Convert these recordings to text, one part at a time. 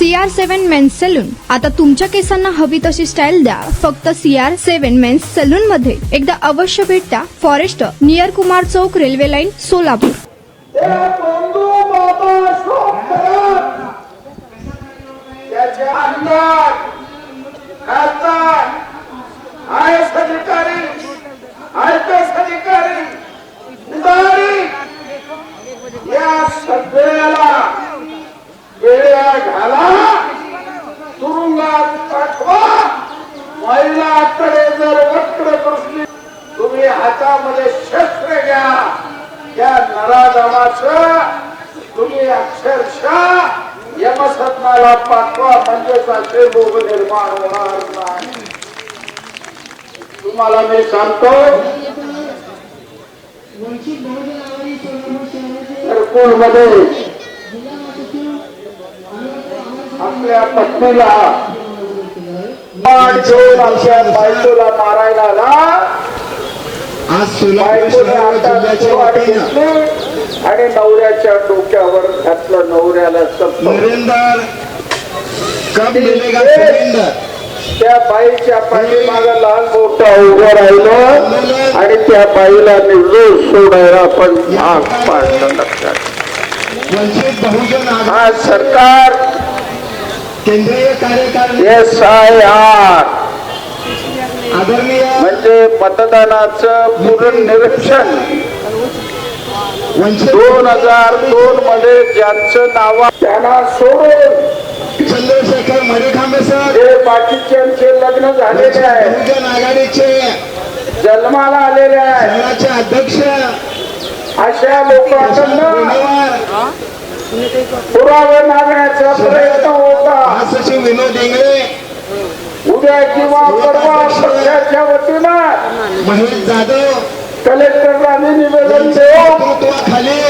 CR7 men's salon. आता तुमच्या केसांना हवी तशी स्टाईल द्या फक्त CR7 मेन्स सलून मध्ये. एकदा अवश्य भेट द्या. फॉरेस्ट नियर कुमार चौक, रेल्वे लाईन, सोलापूर. या सगळ्याला वेळा घाला, तुरुंगात पाठवा. महिलाकडे जर वक्र दृष्टी, तुम्ही हातामध्ये शस्त्र घ्या. या नराधमाचं तुम्ही अक्षरशः यमसदनाला पाठवा, म्हणजेच असे लोक निर्माण होणार नाही. तुम्हाला मी सांगतो, मध्ये आपल्या पत्नीला घेऊन आपल्या बायकोला मारायला आणि नवऱ्याच्या डोक्यावर घातलं. नवऱ्याला त्या बाईच्या पाठीमागं लाल मोठं उभं राहिलं आणि त्या बाईला निर्दोष सोडायला आपण भाग पाडलं. लक्षात, हा सरकार SIR म्हणजे मतदानाचं पूर्वनिरीक्षण 2002 मध्ये ज्यांचं नाव त्यांना सोडून चंद्रशेखर मरेखांबे सर हे बाकीच्यांचे लग्न झालेले आहे, बहुजन आघाडीचे जन्माला आलेले आहे, अध्यक्ष अशा लोकांकडून पुरावे मागण्याचा प्रयत्न होता. सचिव विनोद इंगळे उद्या किंवा परवा पक्षाच्या वतीनं महेश जाधव कलेक्टरला निवेदन देऊ. खाली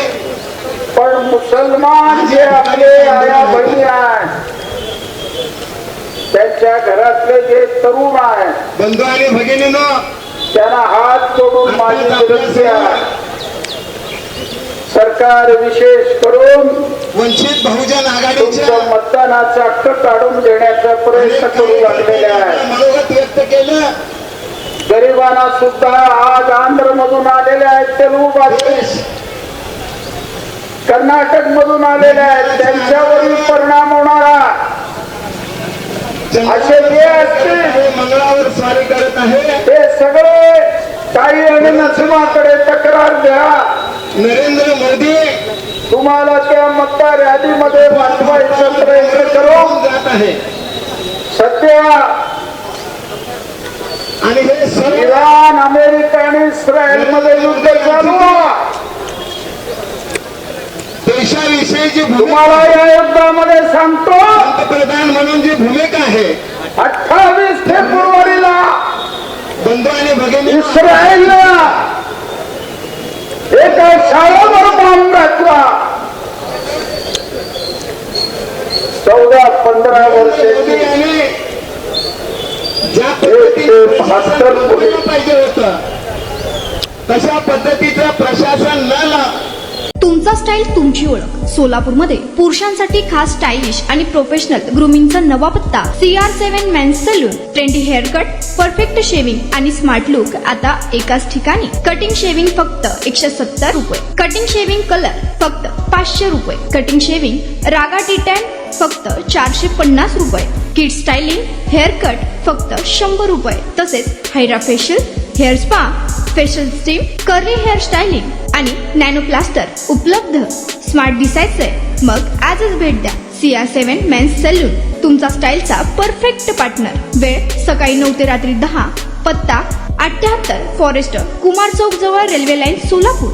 पण मुसलमान जे आपले आया बहिणी आहेत, त्यांच्या घरातले जे तरुण आहेत, बंधू आणि भगिनींनो, त्यांना हात जोडून माझी विनंती आहे. सरकार विशेष करून वंचित बहुजन आघाडीच्या मतदानाचा हक्क काढून देण्याचा प्रयत्न करू लागलेले आहे. मनोगत व्यक्त केलं. गरिबांना सुद्धा आज आंध्र मधून आलेले आहेत, तेलुगू भाषी कर्नाटक मधून आलेले आहेत, त्यांच्यावरील परिणाम होणारा असे जे असतील मंगळावर स्वारी करत आहे ते सगळे ताई आणि नरसिंहाकडे तक्रार द्या. नरेंद्र मोदी तुम्हाला त्या मतदार यादीमध्ये वाचवायचा प्रयत्न करून जात आहे. सध्या आणि हे सर्व इराण, अमेरिका आणि इस्रायल मध्ये युद्ध चालू आहे. देशाविषयीची तुम्हाला या युद्धामध्ये सांगतो, पंतप्रधान म्हणून जी भूमिका आहे 28 फेब्रुवारीला बंधू आणि भगिनी, इस्रायलला एका शाळेवर बॉम्ब घातला. 14-15 वर्षाची ज्या पद्धतीने पाहिजे होतं तशा पद्धतीचं प्रशासन न. तुमचा स्टाईल तुमची ओळख. सोलापूरमध्ये पुरुषांसाठी खास स्टायलिश आणि प्रोफेशनल ग्रूमिंगचा नवा पत्ता CR7 men's salon. Trendy haircut, perfect shaving आणि स्मार्ट लुक आता एकाच ठिकाणी. कटिंग शेविंग फक्त 170 रुपये. कटिंग शेविंग कलर फक्त 500 रुपये. कटिंग शेविंग रागा टी10 फक्त 450 रुपये. किड स्टायलिंग हेअरकट फक्त 100 रुपये. तसेच hydra facial, hair spa, facial steam, curly hair styling आणि नॅनो प्लास्टर उपलब्ध. स्मार्ट दिसायचंय मग आजच भेट द्या CR7 मेन्स सलून, तुमचा स्टाईलचा परफेक्ट पार्टनर. वेळ सकाळी 9 ते रात्री 10. पत्ता 78 फॉरेस्ट कुमार चौक जवळ, रेल्वे लाईन, सोलापूर.